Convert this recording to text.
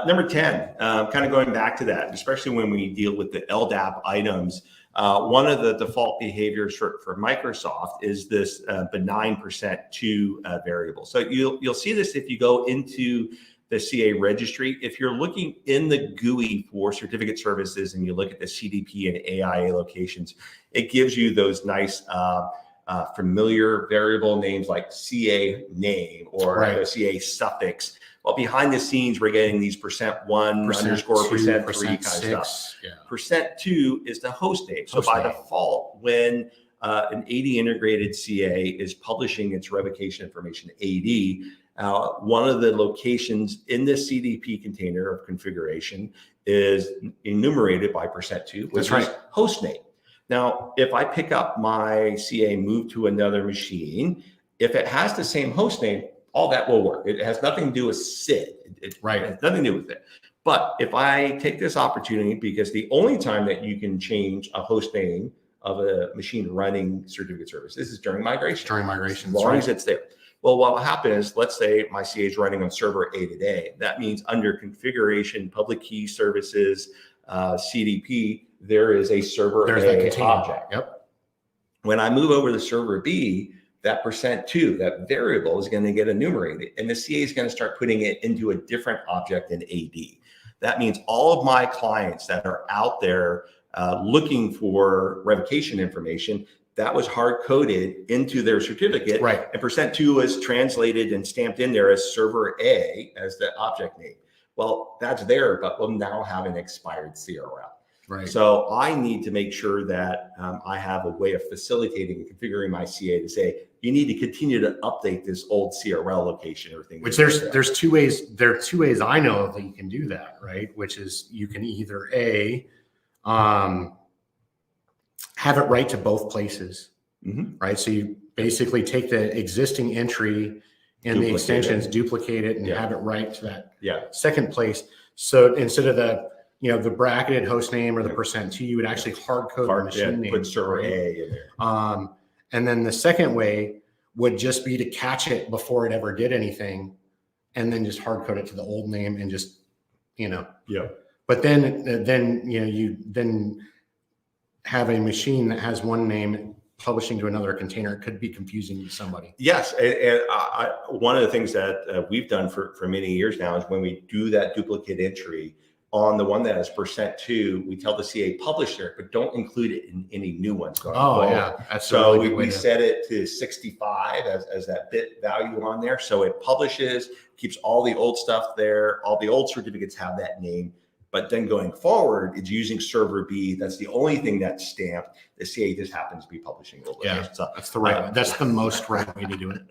Number 10, kind of going back to that, especially when we deal with the LDAP items, one of the default behaviors for Microsoft is this benign %2 variable. So you'll see this if you go into the CA registry. If you're looking in the GUI for certificate services and you look at the CDP and AIA locations, it gives you those nice familiar variable names like CA name or the CA suffix. Well, behind the scenes, we're getting these %1 underscore %3 kind of stuff. Yeah. %2 is the host name. So by default, when an AD integrated CA is publishing its revocation information to AD, one of the locations in the CDP container of configuration is enumerated by %2, which is host name. Now, if I pick up my CA, move to another machine, if it has the same host name, all that will work. It has nothing to do with SID. It has nothing to do with it. But if I take this opportunity, because the only time that you can change a host name of a machine running certificate service, this is during migration. During migration, as long as it's there. Well, what will happen is, let's say my CA is running on server A today. That means under configuration, public key services, CDP, there is a server A object. Yep. When I move over to server B, that %2, that variable is going to get enumerated, and the CA is going to start putting it into a different object in AD. That means all of my clients that are out there looking for revocation information, that was hard coded into their certificate, and %2 was translated and stamped in there as server A as the object name. Well, that's there, but we'll now have an expired CRL. So I need to make sure that I have a way of facilitating and configuring my CA to say, you need to continue to update this old CRL location or things. Which there's two ways. There are 2 ways I know of that you can do that, right? Which is you can either have it write to both places, right? So you basically take the existing entry and the extensions, duplicate it, and have it write to that second place. So instead of the bracketed host name or the %2, you would actually hard code the machine name. Put server A in there. And then the second way would just be to catch it before it ever did anything, and then just hard code it to the old name and just, But then you then have a machine that has one name publishing to another container. It could be confusing to somebody. Yes, and one of the things that we've done for many years now is when we do that duplicate entry on the one that has %2, we tell the CA publisher, but don't include it in any new ones going forward. That's so really we set it to 65 as that bit value on there. So it publishes, keeps all the old stuff there. All the old certificates have that name. But then going forward, it's using server B. That's the only thing that's stamped. The CA just happens to be publishing a little bit. So, that's the most right way to do it.